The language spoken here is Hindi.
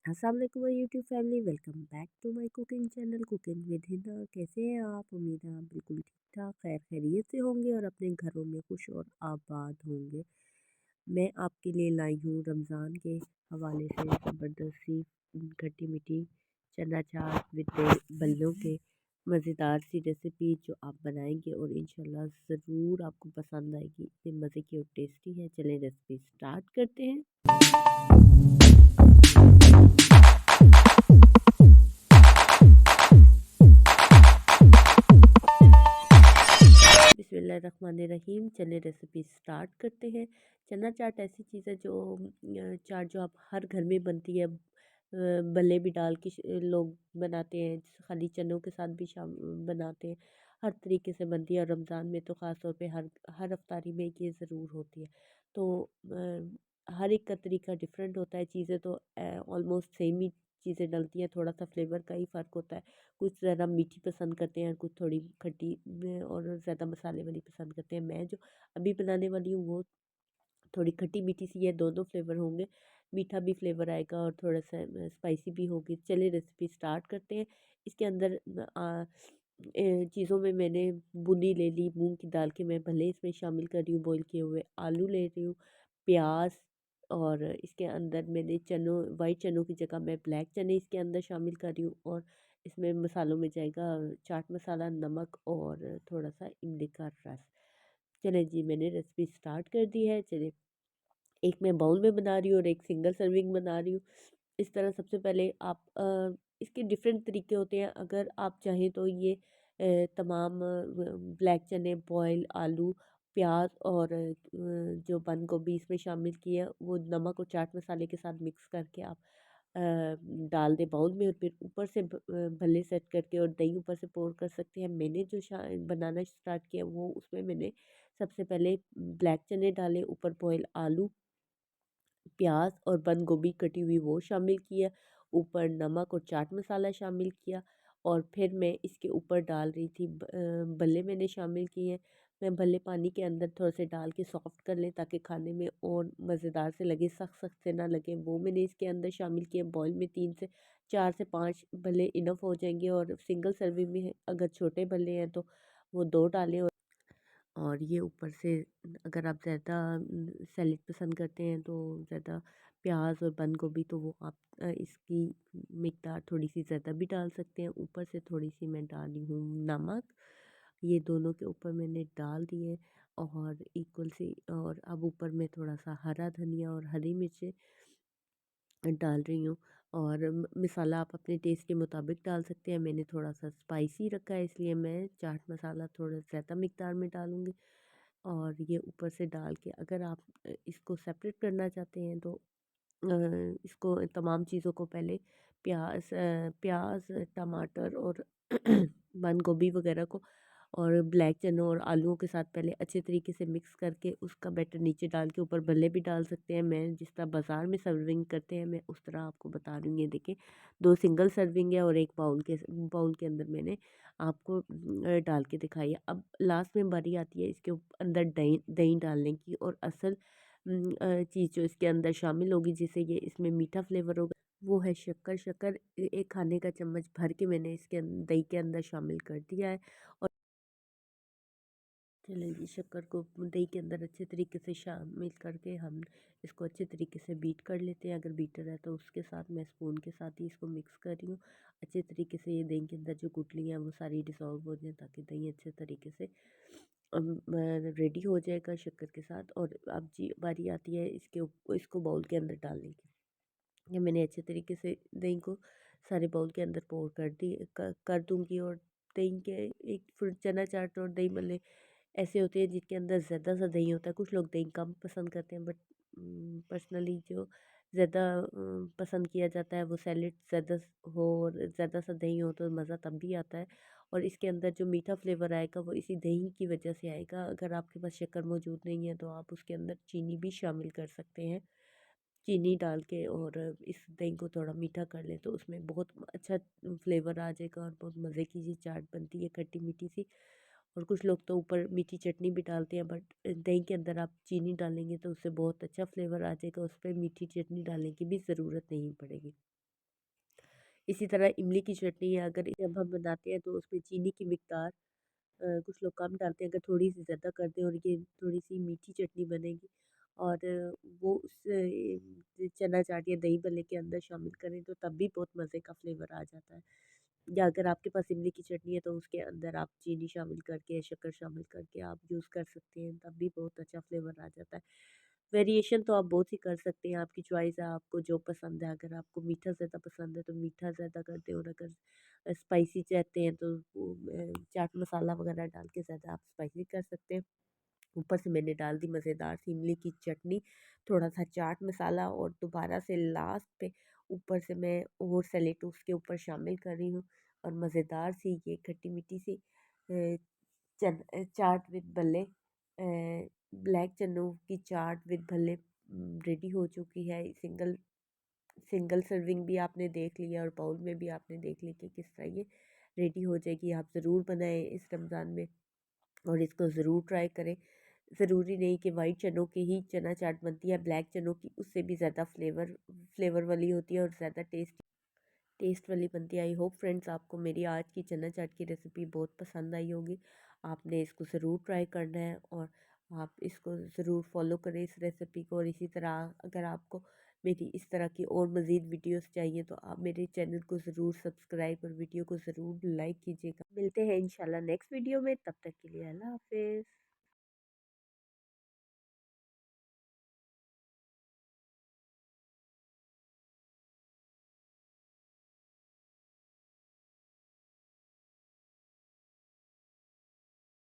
अस्सलाम वालेकुम my YouTube family. Welcome back to my cooking channel cooking with Hina. कैसे हैं आप? उम्मीद है आप बिल्कुल ठीक ठाक खैर खैरियत से होंगे और अपने घरों में खुश और आबाद होंगे। मैं आपके लिए लाई हूँ रमज़ान के हवाले से ज़बरदस्त सी खट्टी मीठी चना चाट विद बल्लों के मज़ेदार सी रेसिपी जो आप बनाएंगे और इंशाल्लाह ज़रूर आपको पसंद आएगी। इतनी मज़े की और टेस्टी है। चलें रेसिपी स्टार्ट करते हैं। बिस्मिल्लाहिर्रहमानिर्रहीम। चलिए रेसिपी स्टार्ट करते हैं। चना चाट ऐसी चीज़ है जो चाट जो आप हर घर में बनती है। भल्ले भी डाल के लोग बनाते हैं, खाली चनों के साथ भी शाम बनाते हैं। हर तरीके से बनती है और रमज़ान में तो ख़ास तौर पे हर हर अफ्तारी में ये ज़रूर होती है। तो हर एक का तरीका डिफरेंट होता है। चीज़ें तो ऑलमोस्ट सेम ही चीज़ें डलती हैं, थोड़ा सा फ्लेवर का ही फ़र्क होता है। कुछ ज़्यादा मीठी पसंद करते हैं, कुछ थोड़ी खट्टी और ज़्यादा मसाले वाली पसंद करते हैं। मैं जो अभी बनाने वाली हूँ वो थोड़ी खट्टी मीठी सी है, दोनों फ्लेवर होंगे। मीठा भी फ्लेवर आएगा और थोड़ा सा स्पाइसी भी होगी। चलिए रेसिपी स्टार्ट करते हैं। इसके अंदर चीज़ों में मैंने बूंदी ले ली, मूंग की दाल के मैं भले इसमें शामिल कर रही हूँ, बॉईल किए हुए आलू ले रही हूँ, प्याज, और इसके अंदर मैंने चनों वाइट चनों की जगह मैं ब्लैक चने इसके अंदर शामिल कर रही हूँ। और इसमें मसालों में जाएगा चाट मसाला, नमक और थोड़ा सा इमली का रस। चले जी, मैंने रेसिपी स्टार्ट कर दी है। चलिए, एक मैं बाउल में बना रही हूँ और एक सिंगल सर्विंग बना रही हूँ। इस तरह सबसे पहले आप इसके डिफरेंट तरीके होते हैं। अगर आप चाहें तो ये तमाम ब्लैक चने, बॉयल आलू, प्याज और जो बंद गोभी इसमें शामिल किया वो नमक और चाट मसाले के साथ मिक्स करके आप अ, डाल दें बाउल में और फिर ऊपर से भल्ले सेट करके और दही ऊपर से पोर कर सकते हैं। मैंने जो बनाना स्टार्ट किया वो उसमें मैंने सबसे पहले ब्लैक चने डाले, ऊपर बॉयल आलू, प्याज और बंद गोभी कटी हुई वो शामिल किया, ऊपर नमक और चाट मसाला शामिल किया और फिर मैं इसके ऊपर डाल रही थी भल्ले मैंने शामिल किए हैं। मैं भल्ले पानी के अंदर थोड़े से डाल के सॉफ्ट कर लें ताकि खाने में और मज़ेदार से लगे, सख्त सख्त से ना लगे। वो मैंने इसके अंदर शामिल किए। बॉयल में 3 से 4 से 5 भल्ले इनफ हो जाएंगे और सिंगल सर्विंग में अगर छोटे भल्ले हैं तो वो 2 डालें। और ये ऊपर से अगर आप ज़्यादा सैलेड पसंद करते हैं तो ज़्यादा प्याज और बंद गोभी तो वो आप इसकी मिकदार थोड़ी सी ज़्यादा भी डाल सकते हैं। ऊपर से थोड़ी सी मैं डाली हूँ नमक। ये दोनों के ऊपर मैंने डाल दिए और इक्वल सी। और अब ऊपर मैं थोड़ा सा हरा धनिया और हरी मिर्चें डाल रही हूँ। और मसाला आप अपने टेस्ट के मुताबिक डाल सकते हैं। मैंने थोड़ा सा स्पाइसी रखा है इसलिए मैं चाट मसाला थोड़ा ज़्यादा मिकदार में डालूँगी। और ये ऊपर से डाल के अगर आप इसको सेपरेट करना चाहते हैं तो इसको तमाम चीज़ों को पहले प्याज, टमाटर और बंद गोभी वगैरह को और ब्लैक चनों और आलूओं के साथ पहले अच्छे तरीके से मिक्स करके उसका बैटर नीचे डाल के ऊपर भल्ले भी डाल सकते हैं। मैं जिस तरह बाज़ार में सर्विंग करते हैं मैं उस तरह आपको बता रही हूँ। ये देखें, 2 सिंगल सर्विंग है और एक बाउल के अंदर मैंने आपको डाल के दिखाई है। अब लास्ट में बारी आती है इसके अंदर दही दही डालने की। और असल चीज़ जो इसके अंदर शामिल होगी जिससे ये इसमें मीठा फ्लेवर होगा वो है शक्कर। शक्कर एक खाने का चम्मच भर के मैंने इसके दही के अंदर शामिल कर दिया है। और चलिए जी, शक्कर को दही के अंदर अच्छे तरीके से शामिल करके हम इसको अच्छे तरीके से बीट कर लेते हैं। अगर बीटर है तो उसके साथ मैं स्पून के साथ ही इसको मिक्स कर रही हूँ। अच्छे तरीके से ये दही के अंदर जो गुठलियाँ हैं वो सारी डिसॉल्व हो जाए ताकि दही अच्छे तरीके से रेडी हो जाएगा शक्कर के साथ। और अब जी बारी आती है इसको बाउल के अंदर डालने की। ये मैंने अच्छे तरीके से दही को सारे बाउल के अंदर पोर कर दूंगी। और दही के एक फिर चना चाट और दही भल्ले ऐसे होते हैं जिनके अंदर ज़्यादा सा दही होता है। कुछ लोग दही कम पसंद करते हैं बट पर्सनली जो ज़्यादा पसंद किया जाता है वो सैलेड ज़्यादा हो और ज़्यादा सा दही हो तो मज़ा तब भी आता है। और इसके अंदर जो मीठा फ्लेवर आएगा वो इसी दही की वजह से आएगा। अगर आपके पास शक्कर मौजूद नहीं है तो आप उसके अंदर चीनी भी शामिल कर सकते हैं। चीनी डाल के और इस दही को थोड़ा मीठा कर लें तो उसमें बहुत अच्छा फ्लेवर आ जाएगा और बहुत मज़े की ये चाट बनती है खट्टी मीठी सी। और कुछ लोग तो ऊपर मीठी चटनी भी डालते हैं बट दही के अंदर आप चीनी डालेंगे तो उससे बहुत अच्छा फ्लेवर आ जाएगा। उस पर मीठी चटनी डालने की भी ज़रूरत नहीं पड़ेगी। इसी तरह इमली की चटनी है, अगर जब हम बनाते हैं तो उसमें चीनी की मिकदार कुछ लोग कम डालते हैं, अगर थोड़ी सी ज़्यादा कर दें और ये थोड़ी सी मीठी चटनी बनेगी। और वो उस चना चाट या दही भल्ले के अंदर शामिल करें तो तब भी बहुत मज़े का फ्लेवर आ जाता है। या अगर आपके पास इमली की चटनी है तो उसके अंदर आप चीनी शामिल करके, शक्कर शामिल करके आप यूज़ कर सकते हैं, तब भी बहुत अच्छा फ्लेवर आ जाता है। वेरिएशन तो आप बहुत ही कर सकते हैं, आपकी चॉइस है, आपको जो पसंद है। अगर आपको मीठा ज़्यादा पसंद है तो मीठा ज़्यादा कर दें, और अगर स्पाइसी चाहते हैं तो वो चाट मसाला वगैरह डाल के ज़्यादा आप स्पाइसी कर सकते हैं। ऊपर से मैंने डाल दी मज़ेदार सी इमली की चटनी, थोड़ा सा चाट मसाला, और दोबारा से लास्ट पे ऊपर से मैं और सैलेड उसके ऊपर शामिल कर रही हूँ। और मज़ेदार सी ये खट्टी मीठी सी चाट विद भल्ले, ब्लैक चनों की चाट विद भल्ले रेडी हो चुकी है। सिंगल सिंगल सर्विंग भी आपने देख लिया और बाउल में भी आपने देख ली कि किस तरह ये रेडी हो जाएगी। आप ज़रूर बनाएं इस रमज़ान में और इसको ज़रूर ट्राई करें। ज़रूरी नहीं कि वाइट चनों की ही चना चाट बनती है, ब्लैक चनों की उससे भी ज़्यादा फ्लेवर वाली होती है और ज़्यादा टेस्ट वाली बनती है। आई होप फ्रेंड्स आपको मेरी आज की चना चाट की रेसिपी बहुत पसंद आई होगी। आपने इसको ज़रूर ट्राई करना है और आप इसको ज़रूर फॉलो करें इस रेसिपी को। और इसी तरह अगर आपको मेरी इस तरह की और मज़ीद वीडियोस चाहिए तो आप मेरे चैनल को ज़रूर सब्सक्राइब और वीडियो को ज़रूर लाइक कीजिएगा। मिलते हैं इंशाल्लाह नेक्स्ट वीडियो में, तब तक के लिए अल्लाह हाफिज़।